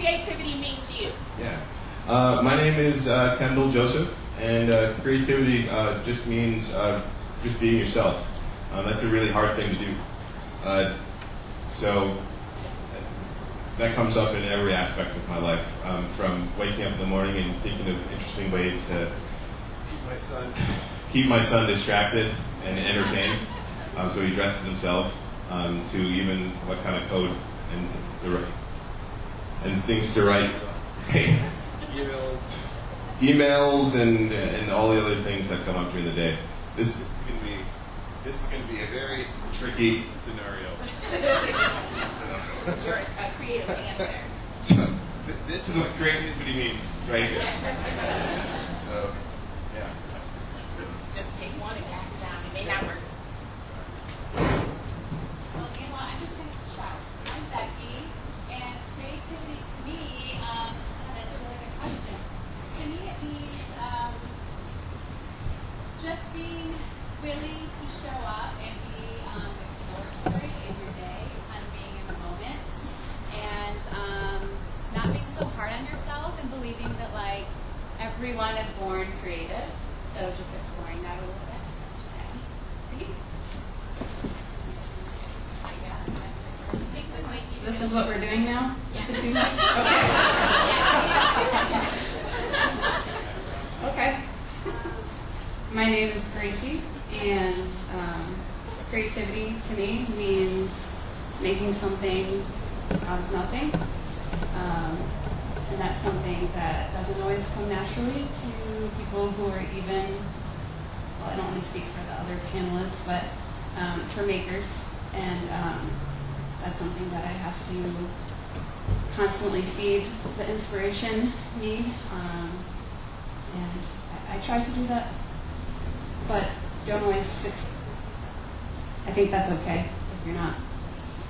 creativity mean to you? Yeah. My name is Kendall Joseph, and creativity just means just being yourself. That's a really hard thing to do. So that comes up in every aspect of my life, from waking up in the morning and thinking of interesting ways to keep my son distracted and entertained, so he dresses himself, to even what kind of code and things to write. Emails and all the other things that come up during the day. This is going to be a very tricky scenario. You're a creative answer. So, this is what creativity means, right here. So, yeah. Just pick one and pass it down. It may not work. Well, you know what? I'm just going to shout. I'm Becky, and creativity to me, that's a really good question. To me, it means just being willing to show up and be exploratory in your day, kind of being in the moment, and not being so hard on yourself and believing that like everyone is born creative. So just exploring that a little bit today. This is what we're doing now? Yeah. The 2 weeks? Okay. Okay. My name is Gracie, and creativity to me means making something out of nothing. And that's something that doesn't always come naturally to people who are even, well, I don't want to speak for the other panelists, but for makers. And that's something that I have to constantly feed the inspiration need. And I try to do that, but don't always succeed. I think that's okay if you're not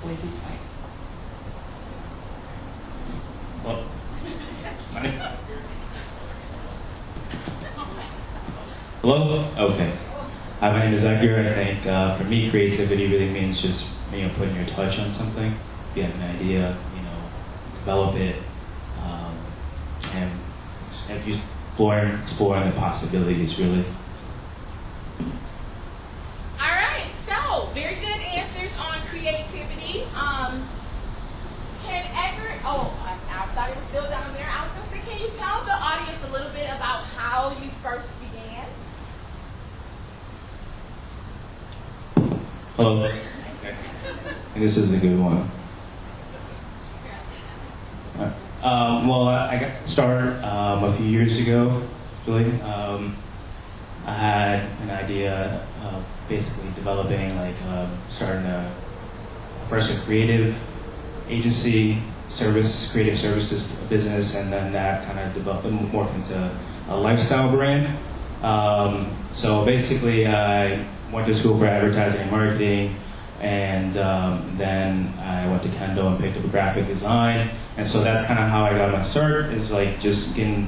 always inspired. Well, hello? Okay. Hi, my name is Edgar. I think for me, creativity really means just putting your touch on something, getting an idea, develop it, and exploring the possibilities, really. All right. So, very good answers on creativity. Can Edgar? I thought it was still down there. I was going to say, can you tell the audience a little bit about how you first began? Hello. Okay. This is a good one. Well, I got started a few years ago, really. I had an idea of basically developing, starting a creative agency, creative services business, and then that kind of developed morphed into a lifestyle brand. So basically, I went to school for advertising and marketing, and then I went to Kendall and picked up graphic design, and so that's kind of how I got my start, is just getting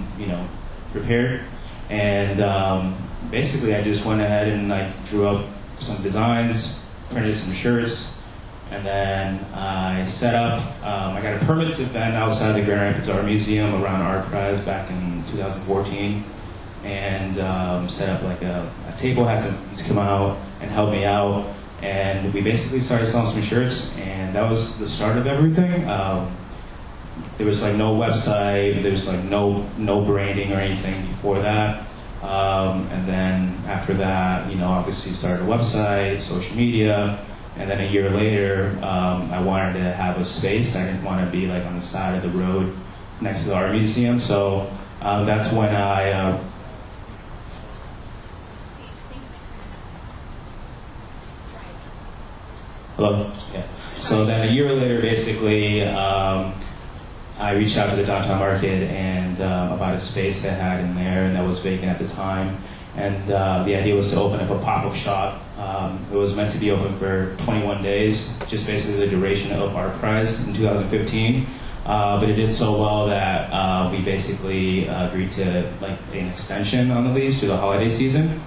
prepared, and basically I just went ahead and drew up some designs, printed some shirts, and then I set up, I got a permit to vend outside the Grand Rapids Art Museum around Art Prize back in 2014, and set up a table, had some friends come out and help me out, and we basically started selling some shirts, and that was the start of everything. There was no website, there was no branding or anything before that, and then after that, obviously started a website, social media, and then a year later, I wanted to have a space. I didn't want to be on the side of the road next to the art museum, so that's when I hello? Yeah. So then a year later, basically, I reached out to the downtown market and about a space they had in there, and that was vacant at the time. And the idea was to open up a pop-up shop. It was meant to be open for 21 days, just basically the duration of Art Prize in 2015. But it did so well that we basically agreed to an extension on the lease through the holiday season.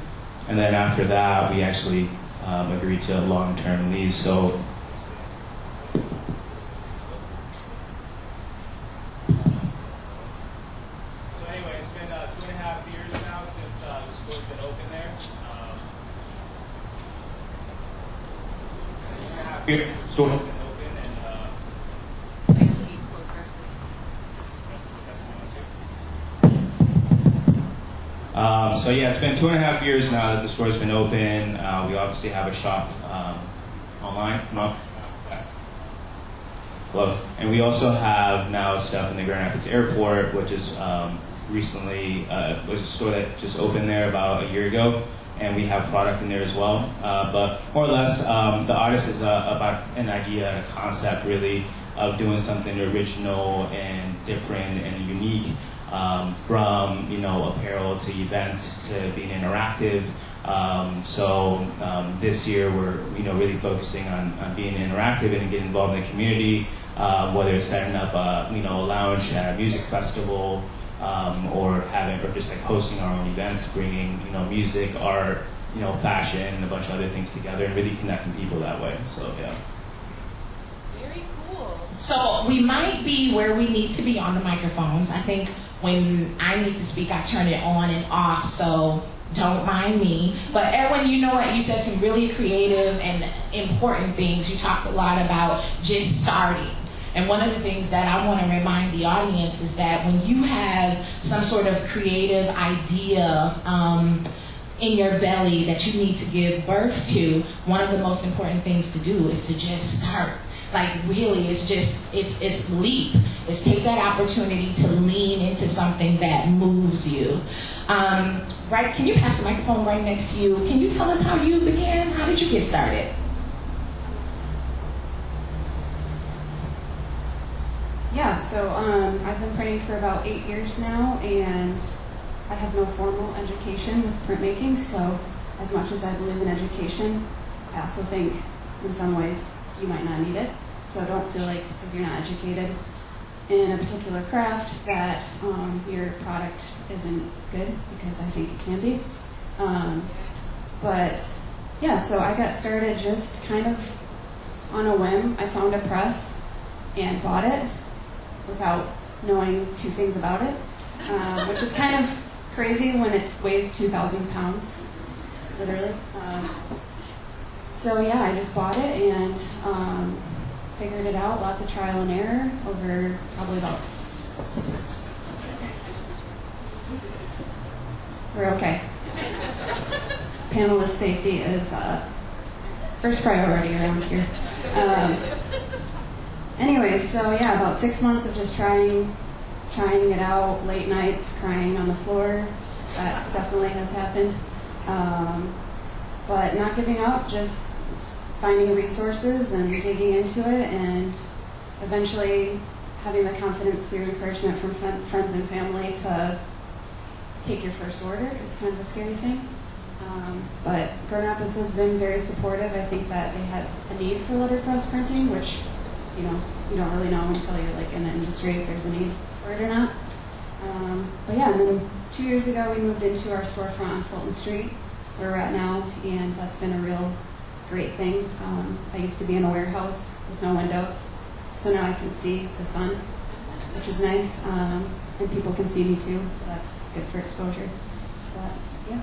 And then after that, we actually agreed to a long-term lease. So store. So yeah, it's been 2.5 years now that the store's been open. We obviously have a shop online. No? Hello. And we also have now stuff in the Grand Rapids Airport, which is recently was a store that just opened there about a year ago, and we have product in there as well. But more or less, the artist is about an idea and a concept really of doing something original and different and unique. From apparel to events to being interactive. So this year we're really focusing on being interactive and getting involved in the community, whether it's setting up a lounge at a music festival or just like hosting our own events, bringing music, art, fashion, and a bunch of other things together, and really connecting people that way. So yeah. Very cool. So we might be where we need to be on the microphones. I think when I need to speak, I turn it on and off, so don't mind me. But Edwin, you know what? You said some really creative and important things. You talked a lot about just starting. And one of the things that I want to remind the audience is that when you have some sort of creative idea in your belly that you need to give birth to, one of the most important things to do is to just start. Like really, it's leap. It's take that opportunity to lean into something that moves you. Right? Can you pass the microphone right next to you? Can you tell us how you began? How did you get started? Yeah, so I've been printing for about 8 years now, and I have no formal education with printmaking, so as much as I believe in education, I also think in some ways you might not need it. So don't feel like because you're not educated in a particular craft that your product isn't good, because I think it can be. But yeah, so I got started just kind of on a whim. I found a press and bought it without knowing 2 things about it, which is kind of crazy when it weighs 2,000 pounds, literally. So yeah, I just bought it and figured it out, lots of trial and error over probably about... We're okay. Panelist safety is first priority around here. Anyways, so yeah, about 6 months of just trying it out, late nights, crying on the floor. That definitely has happened. But not giving up, just finding resources and digging into it, and eventually having the confidence through encouragement from friends and family to take your first order. It's kind of a scary thing. But Grand Rapids has been very supportive. I think that they had a need for letterpress printing, which you don't really know until you're like in the industry if there's a need for it or not. But yeah, and then 2 years ago we moved into our storefront on Fulton Street, where we're at now, and that's been a real great thing. I used to be in a warehouse with no windows, so now I can see the sun, which is nice, and people can see me too, so that's good for exposure. But yeah.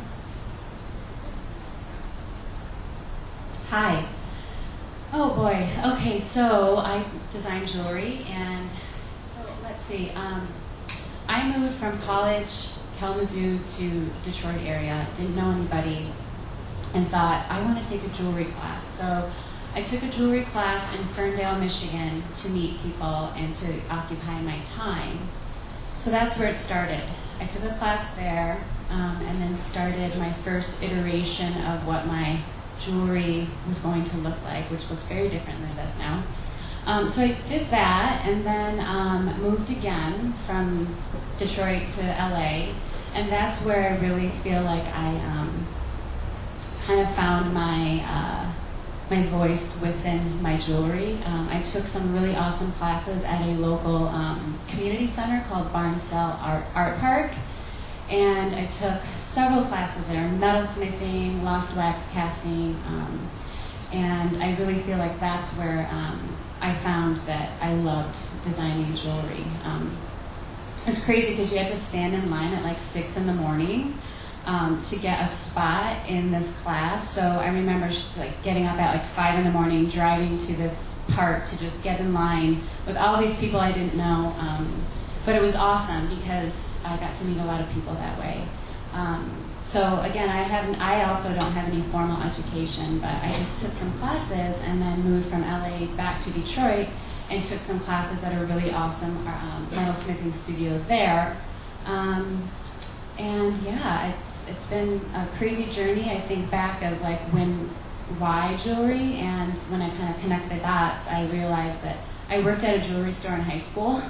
Hi. Oh boy. Okay, so I design jewelry, and so let's see. I moved from college, Kalamazoo, to Detroit area. Didn't know anybody, and thought I want to take a jewelry class. So I took a jewelry class in Ferndale, Michigan, to meet people and to occupy my time. So that's where it started. I took a class there, and then started my first iteration of what my jewelry was going to look like, which looks very different than it does now. So I did that, and then moved again from Detroit to LA, and that's where I really feel like I kind of found my my voice within my jewelry. I took some really awesome classes at a local community center called Barnsdale Art Park, and I took several classes there: metalsmithing, lost wax casting, and I really feel like that's where I found that I loved designing jewelry. It's crazy because you had to stand in line at like 6 in the morning to get a spot in this class. So I remember like getting up at like 5 in the morning, driving to this park to just get in line with all these people I didn't know. But it was awesome because I got to meet a lot of people that way. So again, I also don't have any formal education, but I just took some classes and then moved from LA back to Detroit and took some classes at a really awesome metalsmithing studio there. And yeah, it's been a crazy journey. I think back of like why jewelry, and when I kind of connect the dots, I realized that I worked at a jewelry store in high school,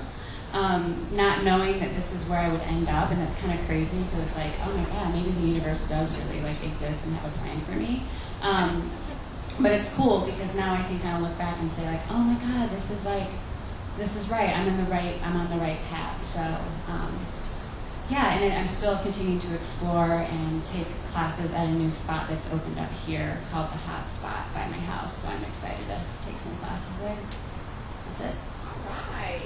not knowing that this is where I would end up, and that's kind of crazy because it's like, oh my God, maybe the universe does really like exist and have a plan for me. But it's cool because now I can kind of look back and say like, oh my God, this is right. I'm on the right path. So yeah, and I'm still continuing to explore and take classes at a new spot that's opened up here called the Hot Spot by my house. So I'm excited to take some classes there. That's it. All right.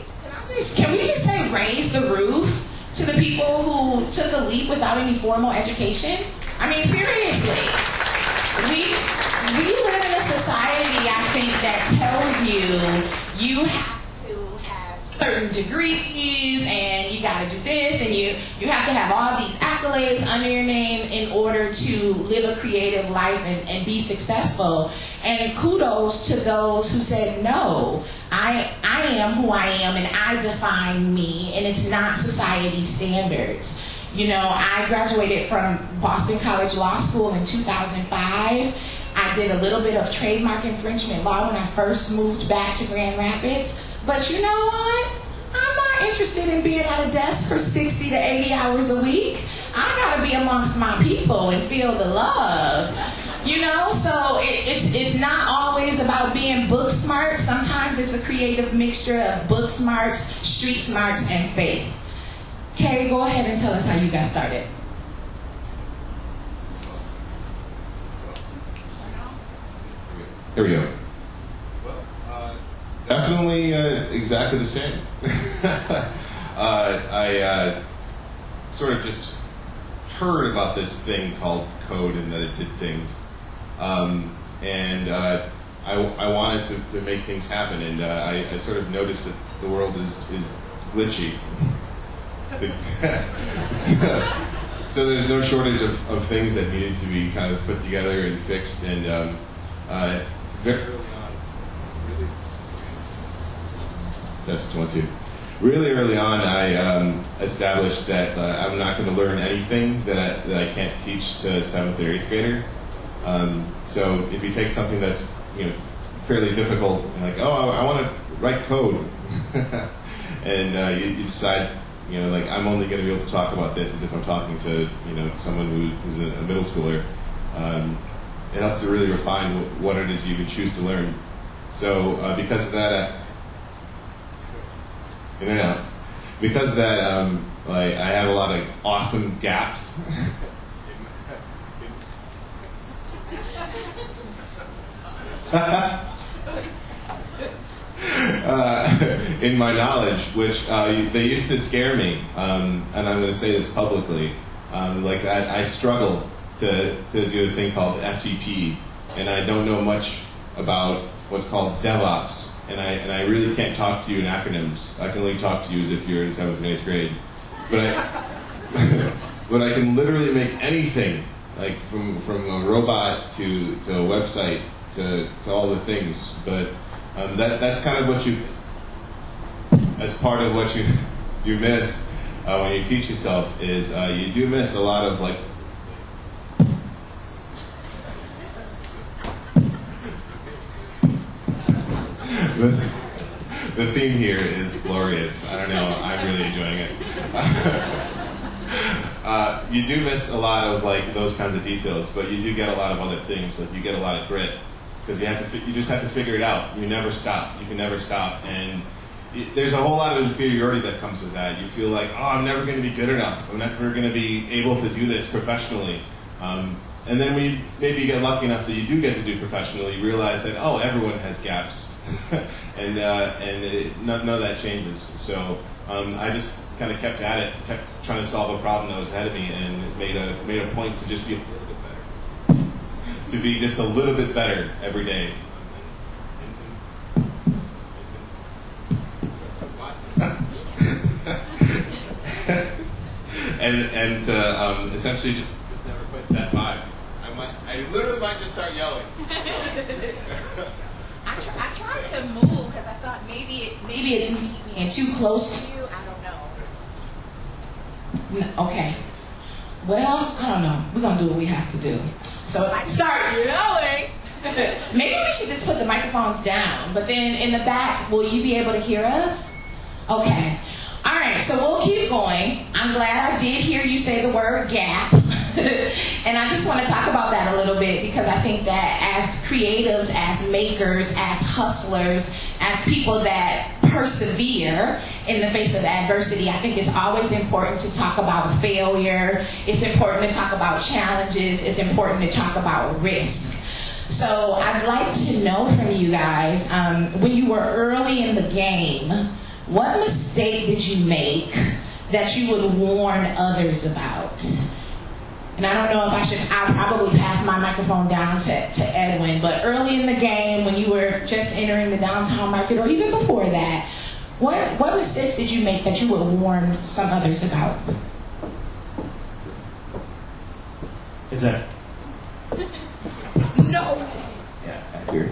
Can we just say raise the roof to the people who took a leap without any formal education? I mean, seriously. We live in a society, I think, that tells you have to have certain degrees and you got to do this and you have to have all these accolades under your name in order to live a creative life and be successful. And kudos to those who said, no, I am who I am and I define me, and it's not society standards. You know, I graduated from Boston College Law School in 2005. I did a little bit of trademark infringement law when I first moved back to Grand Rapids. But you know what? I'm not interested in being at a desk for 60 to 80 hours a week. I gotta be amongst my people and feel the love. You know, so it's not always about being book smart. Sometimes it's a creative mixture of book smarts, street smarts, and faith. Carrie, go ahead and tell us how you got started. Here we go. Well, definitely exactly the same. I sort of just heard about this thing called code and that it did things. And I wanted to make things happen, and I sort of noticed that the world is glitchy. So there's no shortage of things that needed to be kind of put together and fixed, and very early on, really early on, I established that I'm not going to learn anything that I can't teach to a 7th or 8th grader. So if you take something that's fairly difficult, and like, oh, I want to write code, and you decide, like, I'm only going to be able to talk about this as if I'm talking to someone who's a middle schooler. It helps to really refine what it is you can choose to learn. So because of that, I have a lot of awesome gaps. In my knowledge, which they used to scare me, and I'm going to say this publicly. I struggle to do a thing called FTP, and I don't know much about what's called DevOps, and I really can't talk to you in acronyms. I can only talk to you as if you're in 7th and 8th grade. But I can literally make anything, like from a robot to a website to all the things. But that's kind of what you miss. As part of what you miss when you teach yourself is you do miss a lot of like. The theme here is glorious. I don't know. I'm really enjoying it. You do miss a lot of like those kinds of details, but you do get a lot of other things. Like you get a lot of grit because you just have to figure it out. You never stop. You can never stop, and there's a whole lot of inferiority that comes with that. You feel like, oh, I'm never going to be good enough. I'm never going to be able to do this professionally. And then when you maybe get lucky enough that you do get to do professionally, you realize that, oh, everyone has gaps. and none of that changes. So I just kind of kept at it, kept trying to solve a problem that was ahead of me, and made a point to just be a little bit better, to be just a little bit better every day. and to essentially just never quit that vibe. I literally might just start yelling. I tried to move because I thought maybe it's me being too close to you. I don't know. Okay. Well, I don't know. We're gonna do what we have to do. So if I start yelling, maybe we should just put the microphones down. But then in the back, will you be able to hear us? Okay. All right. So we'll keep going. I'm glad I did hear you say the word gap. And I just want to talk about that a little bit because I think that as creatives, as makers, as hustlers, as people that persevere in the face of adversity, I think it's always important to talk about failure. It's important to talk about challenges. It's important to talk about risk. So I'd like to know from you guys, when you were early in the game, what mistake did you make that you would warn others about? And I don't know if I'll probably pass my microphone down to Edwin, but early in the game, when you were just entering the downtown market, or even before that, what mistakes did you make that you would warn some others about? Is that? No. Yeah, I hear.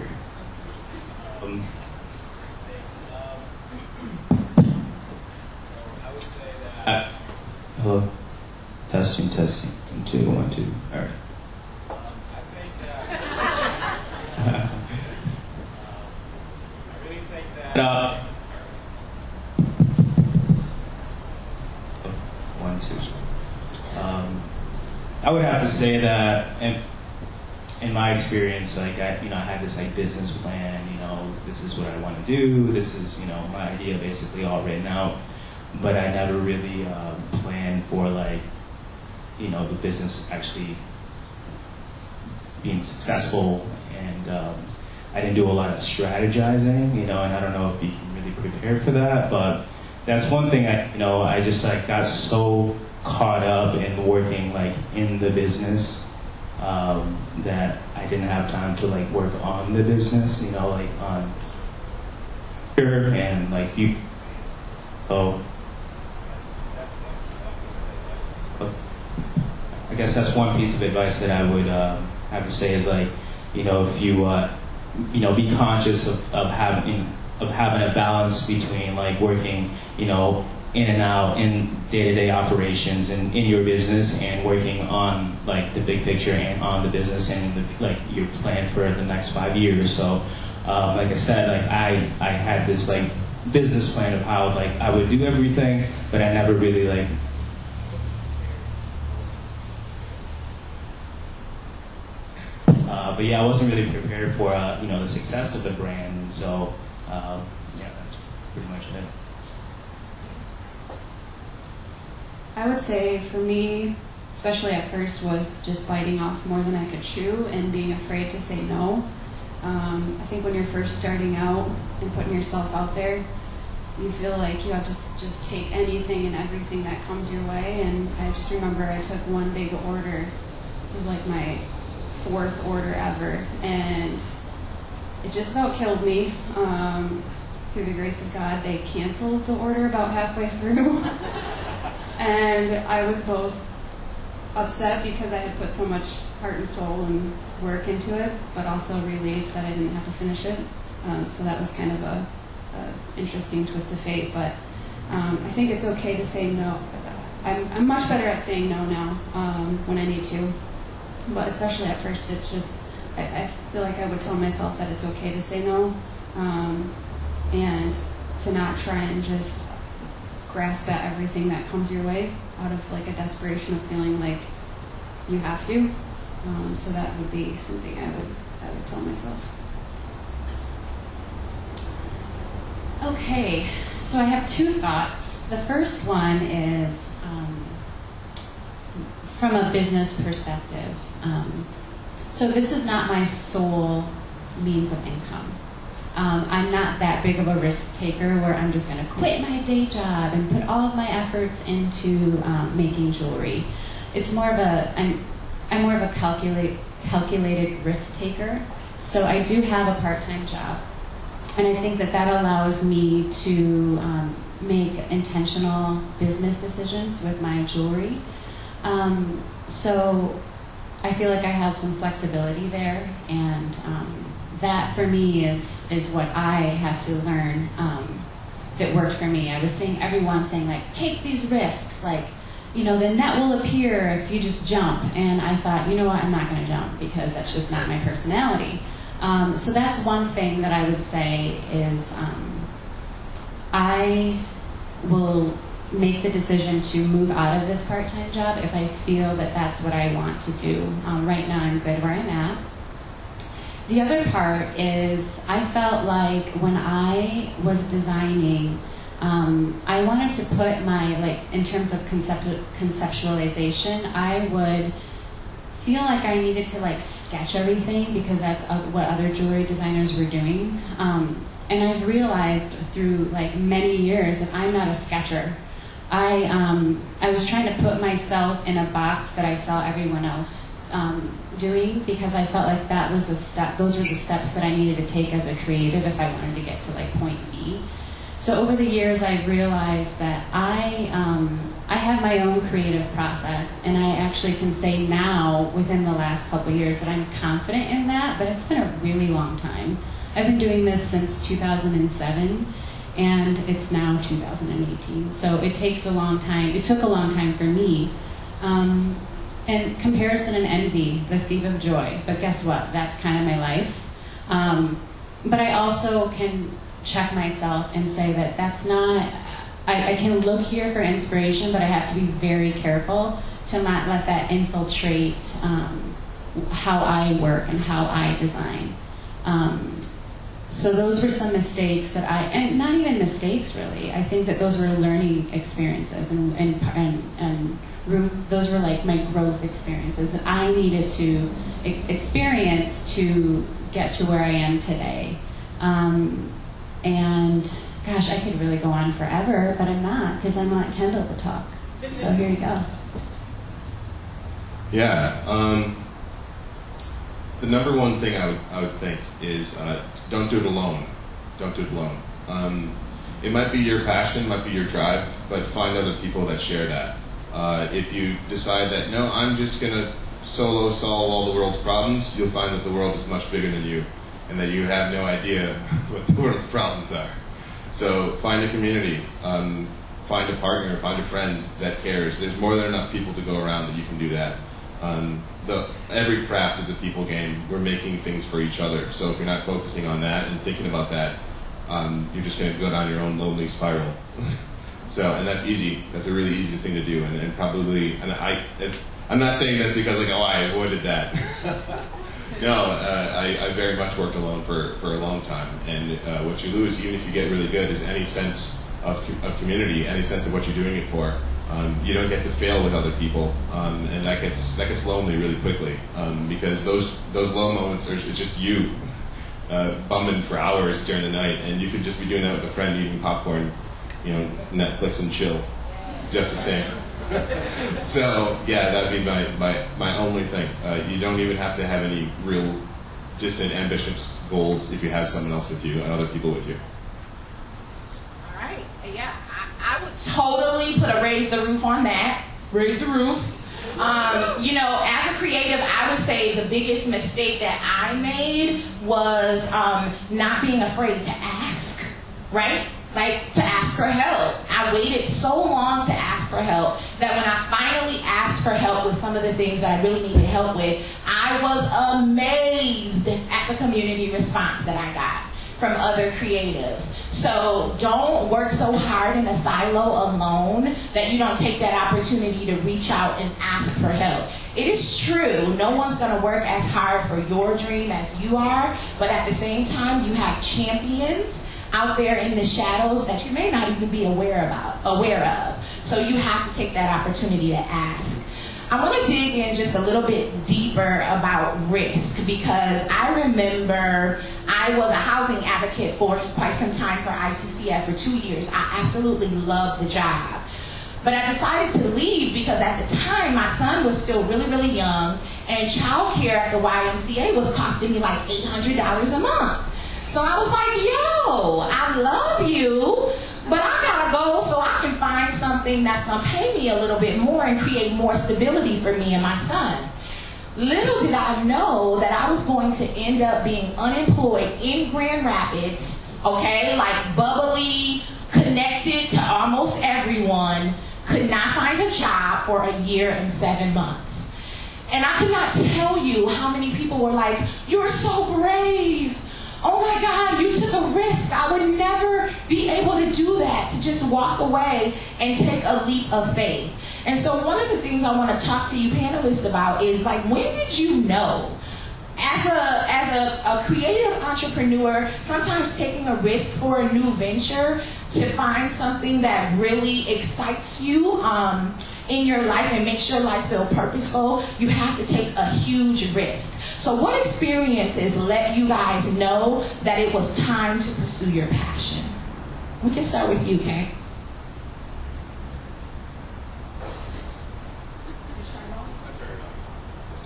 Hello. Testing. 2, 1, 2. All right. I think that. I really think that. 1, 2. I would have to say that, in my experience, like I had this like business plan. This is what I want to do. This is my idea basically all written out, but I never really planned for like. The business actually being successful, and I didn't do a lot of strategizing, and I don't know if you can really prepare for that, but that's one thing I just like got so caught up in working like in the business that I didn't have time to like work on the business, like on here and like you. I guess that's one piece of advice that I would have to say is like, if you, be conscious of having a balance between like working, in and out in day-to-day operations and in your business and working on like the big picture and on the business and like your plan for the next 5 years. So, like I said, like I had this like business plan of how like I would do everything, but I never really like. But yeah, I wasn't really prepared for the success of the brand, and so yeah, that's pretty much it. I would say for me, especially at first, was just biting off more than I could chew and being afraid to say no. I think when you're first starting out and putting yourself out there, you feel like you have to just take anything and everything that comes your way. And I just remember I took one big order. It was like my 4th order ever, and it just about killed me. Through the grace of God, they canceled the order about halfway through. And I was both upset because I had put so much heart and soul and work into it, but also relieved that I didn't have to finish it. So that was kind of a interesting twist of fate. But I think it's okay to say no. I'm much better at saying no now when I need to. But especially at first, it's just, I feel like I would tell myself that it's okay to say no, and to not try and just grasp at everything that comes your way out of like a desperation of feeling like you have to. So that would be something I would tell myself. Okay, so I have 2 thoughts. The first one is from a business perspective. So this is not my sole means of income. I'm not that big of a risk taker where I'm just going to quit my day job and put all of my efforts into making jewelry. It's more of I'm more of a calculated risk taker. So I do have a part-time job, and I think that allows me to make intentional business decisions with my jewelry. So I feel like I have some flexibility there, and that for me is what I had to learn that worked for me. I was seeing everyone saying, like, take these risks, like, the net will appear if you just jump. And I thought, you know what, I'm not going to jump because that's just not my personality. So that's one thing that I would say is I will make the decision to move out of this part-time job if I feel that that's what I want to do. Right now I'm good where I'm at. The other part is I felt like when I was designing, I wanted to put in terms of conceptualization, I would feel like I needed to sketch everything because that's what other jewelry designers were doing. And I've realized through many years that I'm not a sketcher. I was trying to put myself in a box that I saw everyone else doing because I felt like that was those were the steps that I needed to take as a creative if I wanted to get to point B. So over the years I've realized that I have my own creative process, and I actually can say now within the last couple of years that I'm confident in that, but it's been a really long time. I've been doing this since 2007. And it's now 2018, so it takes a long time. It took a long time for me. And comparison and envy, the thief of joy. But guess what? That's kind of my life. But I also can check myself and say that that's not. I can look here for inspiration, but I have to be very careful to not let that infiltrate how I work and how I design. So those were some mistakes that and not even mistakes really. I think that those were learning experiences, and those were my growth experiences that I needed to experience to get to where I am today. And gosh, I could really go on forever, but I'm not because I want Kendall to talk. So here you go. Yeah. The number one thing I would think is don't do it alone. Don't do it alone. It might be your passion, might be your drive, but find other people that share that. If you decide that, no, I'm just going to solo solve all the world's problems, you'll find that the world is much bigger than you, and that you have no idea what the world's problems are. So find a community, find a partner, find a friend that cares. There's more than enough people to go around that you can do that. Every craft is a people game. We're making things for each other. So if you're not focusing on that and thinking about that, you're just going to go down your own lonely spiral. And that's easy. That's a really easy thing to do. And probably, I'm not saying this because I avoided that. No, I very much worked alone for a long time. And what you lose, even if you get really good, is any sense of community, any sense of what you're doing it for. You don't get to fail with other people, and that gets lonely really quickly because those low moments it's just you bumming for hours during the night, and you could just be doing that with a friend eating popcorn, Netflix and chill, just the same. So yeah, that'd be my only thing. You don't even have to have any real distant ambitious goals if you have someone else with you and other people with you. All right, yeah. I would totally put a raise the roof on that. Raise the roof. As a creative, I would say the biggest mistake that I made was not being afraid to ask, right? To ask for help. I waited so long to ask for help that when I finally asked for help with some of the things that I really needed help with, I was amazed at the community response that I got from other creatives. So don't work so hard in a silo alone that you don't take that opportunity to reach out and ask for help. It is true, no one's going to work as hard for your dream as you are, but at the same time, you have champions out there in the shadows that you may not even be aware of. So you have to take that opportunity to ask. I want to dig in just a little bit deeper about risk because I remember I I was a housing advocate for quite some time for ICCF for 2 years. I absolutely loved the job. But I decided to leave because at the time my son was still really, really young, and childcare at the YMCA was costing me like $800 a month. So I was like, yo, I love you, but I gotta go so I can find something that's gonna pay me a little bit more and create more stability for me and my son. Little did I know that I was going to end up being unemployed in Grand Rapids, okay, like bubbly, connected to almost everyone, could not find a job for 1 year and 7 months. And I could not tell you how many people were like, you're so brave. Oh my God, you took a risk. I would never be able to do that, to just walk away and take a leap of faith. And so one of the things I want to talk to you panelists about is, like, when did you know? As a creative entrepreneur, sometimes taking a risk for a new venture to find something that really excites you in your life and makes your life feel purposeful, you have to take a huge risk. So what experiences let you guys know that it was time to pursue your passion? We can start with you, Kay.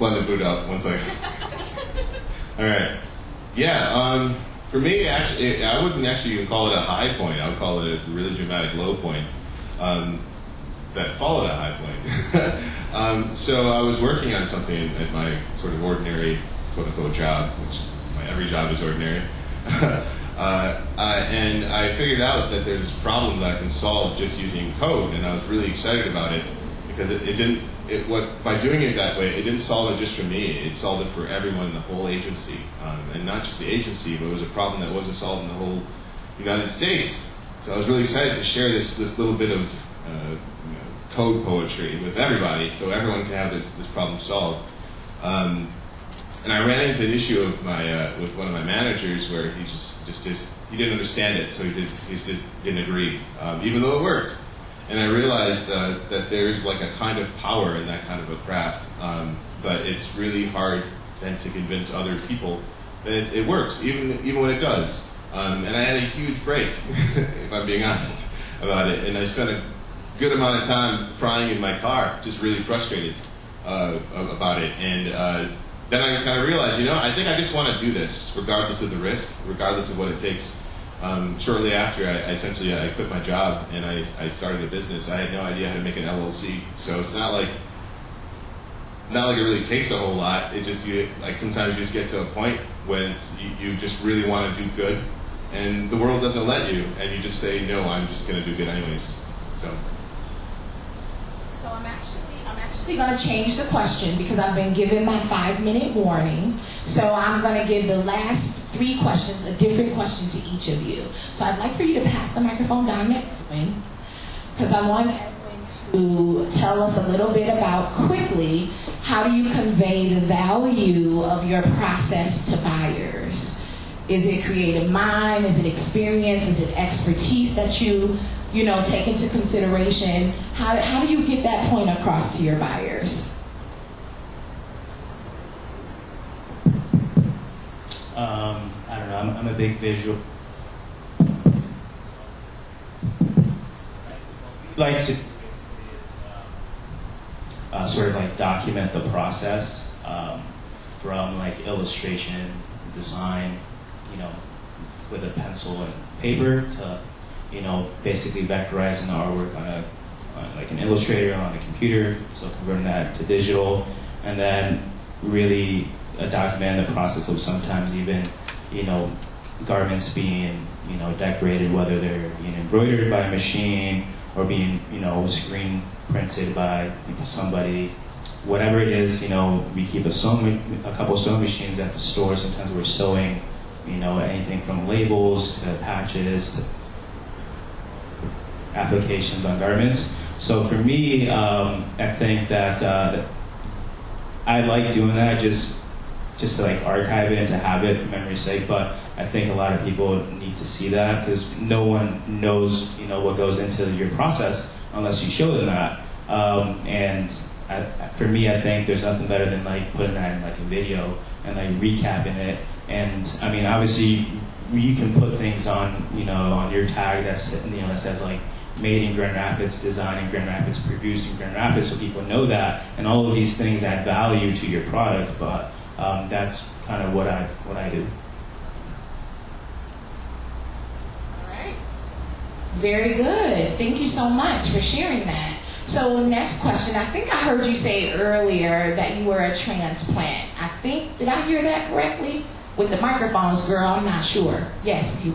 Let me boot up 1 second. All right. Yeah. For me, actually, I wouldn't actually even call it a high point. I would call it a really dramatic low point that followed a high point. So I was working on something at my sort of ordinary, quote-unquote, job, which every job is ordinary. And I figured out that there's a problem that I can solve just using code, and I was really excited about it because by doing it that way, it didn't solve it just for me. It solved it for everyone in the whole agency, and not just the agency, but it was a problem that wasn't solved in the whole United States. So I was really excited to share this little bit of code poetry with everybody, so everyone can have this problem solved. And I ran into an issue of with one of my managers where he didn't understand it, so he just didn't agree, even though it worked. And I realized that there's like a kind of power in that kind of a craft, but it's really hard then to convince other people that it works, even when it does. And I had a huge break, if I'm being honest about it, and I spent a good amount of time crying in my car, just really frustrated about it. And then I kind of realized, I think I just want to do this, regardless of the risk, regardless of what it takes. Shortly after, I quit my job and I started a business. I had no idea how to make an LLC, so it's not like it really takes a whole lot. It just sometimes you just get to a point when you just really want to do good, and the world doesn't let you, and you just say no. I'm just going to do good anyways. So I'm actually going to change the question because I've been given my 5-minute warning. So I'm going to give the last 3 questions a different question to each of you. So I'd like for you to pass the microphone down to Edwin, because I want Edwin to tell us a little bit about, quickly, how do you convey the value of your process to buyers? Is it creative mind? Is it experience? Is it expertise that you take into consideration? How do you get that point across to your buyers? I don't know. I'm a big visual. Like to sort of like document the process from like illustration, design, with a pencil and paper to basically vectorizing the artwork on like an Illustrator on a computer, so converting that to digital, and then really document the process of sometimes even, garments being, decorated, whether they're being embroidered by a machine or being, screen printed by somebody. Whatever it is, we keep a couple sewing machines at the store. Sometimes we're sewing, anything from labels to patches to applications on garments. So for me, I think that I like doing that just to like archive it and to have it for memory's sake. But I think a lot of people need to see that because no one knows, what goes into your process unless you show them that. For me, I think there's nothing better than like putting that in like a video and like recapping it And I mean, obviously, you can put things on, on your tag that says like made in Grand Rapids, designed in Grand Rapids, produced in Grand Rapids, so people know that. And all of these things add value to your product. But that's kind of what I do. All right. Very good. Thank you so much for sharing that. So next question. I think I heard you say earlier that you were a transplant. Did I hear that correctly? With the microphones, girl, I'm not sure. Yes, you.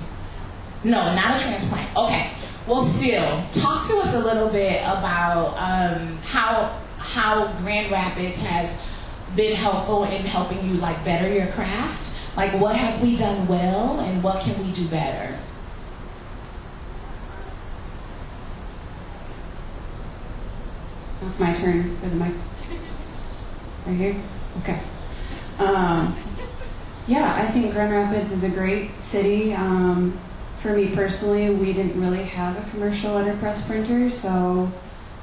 No, not a transplant. Okay. Well, still, talk to us a little bit about how Grand Rapids has been helpful in helping you like better your craft. Like, what have we done well, and what can we do better? It's my turn for the mic. Right here? Okay. Yeah, I think Grand Rapids is a great city. For me personally, we didn't really have a commercial letterpress printer, so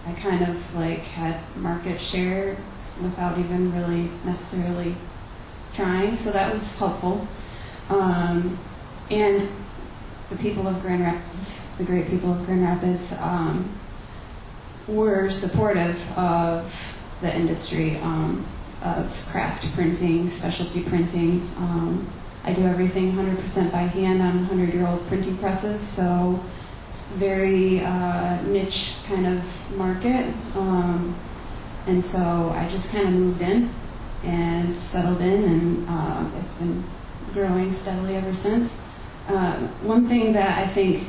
I kind of like had market share without even really necessarily trying, so that was helpful. And the people of Grand Rapids, the great people of Grand Rapids, were supportive of the industry of craft printing, specialty printing. I do everything 100% by hand on 100-year-old printing presses, so it's very niche kind of market. And so I just kind of moved in and settled in, and it's been growing steadily ever since. One thing that I think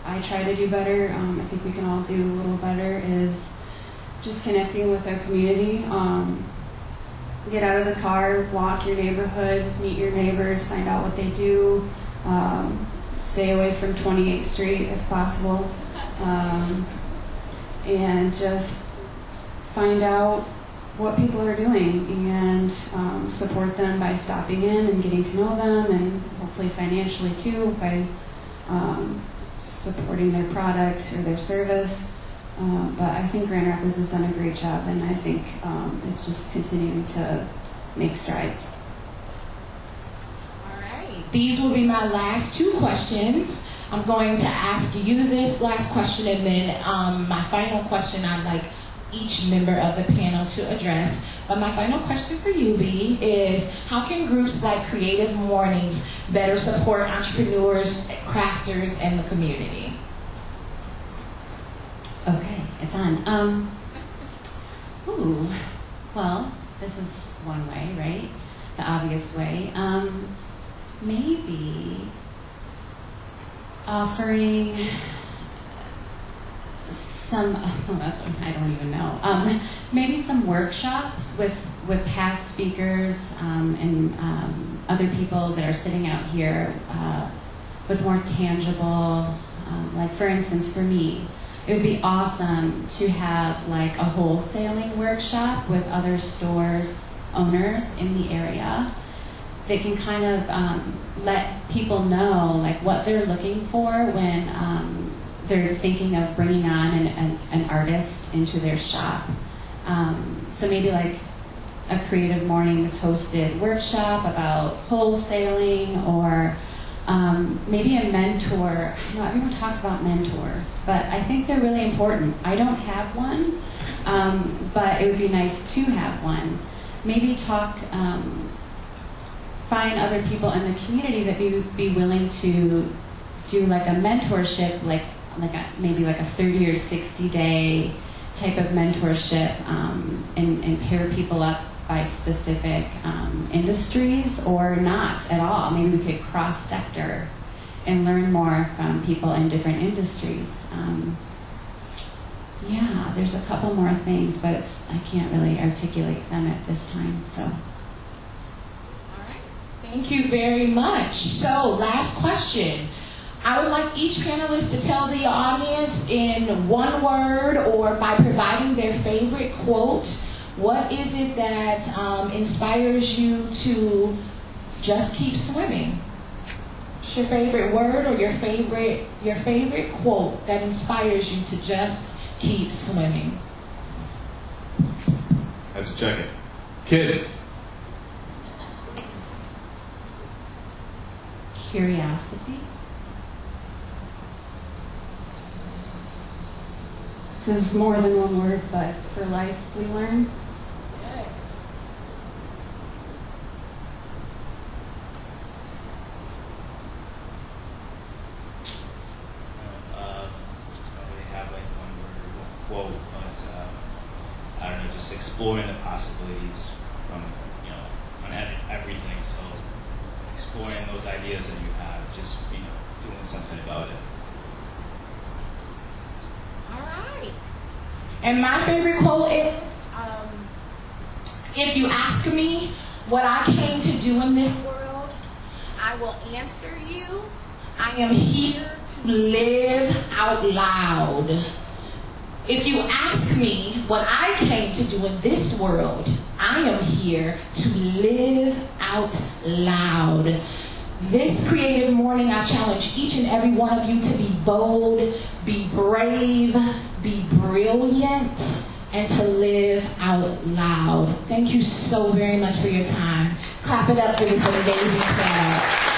I try to do better, I think we can all do a little better, is just connecting with our community. Get out of the car, walk your neighborhood, meet your neighbors, find out what they do, stay away from 28th Street if possible, and just find out what people are doing and support them by stopping in and getting to know them, and hopefully financially too by supporting their product or their service. But I think Grand Rapids has done a great job, and I think it's just continuing to make strides. All right. These will be my last two questions. I'm going to ask you this last question, and then my final question I'd like each member of the panel to address. But my final question for you, B, is how can groups like Creative Mornings better support entrepreneurs, crafters, and the community? Okay, it's on. Well, this is one way, right? The obvious way. Maybe offering some, I don't even know. Maybe some workshops with past speakers and other people that are sitting out here with more tangible, like for instance, for me, it would be awesome to have like a wholesaling workshop with other stores, owners in the area. They can kind of let people know like what they're looking for when they're thinking of bringing on an artist into their shop. So maybe like a Creative Mornings hosted workshop about wholesaling, or maybe a mentor. You know, everyone talks about mentors, but I think they're really important. I don't have one, but it would be nice to have one. Maybe find other people in the community that be willing to do like a mentorship, maybe like a 30 or 60 day type of mentorship, and pair people up by specific industries, or not at all. Maybe we could cross sector and learn more from people in different industries. Yeah, there's a couple more things, but I can't really articulate them at this time. So. All right. Thank you very much. So, last question. I would like each panelist to tell the audience in one word or by providing their favorite quote, what is it that inspires you to just keep swimming? What's your favorite word or your favorite quote that inspires you to just keep swimming? Let's check it. Kids. curiosity. This is more than one word, but for life we learn. Yes. I don't really have like one word or quote, but I don't know, just exploring the possibilities from, on everything. So exploring those ideas that you have, just, doing something about it. All right. And my favorite quote is, if you ask me what I came to do in this world, I will answer you. I am here to live out loud. If you ask me what I came to do in this world, I am here to live out loud. This creative morning, I challenge each and every one of you to be bold, be brave, be brilliant, and to live out loud. Thank you so very much for your time. Clap it up for this amazing crowd.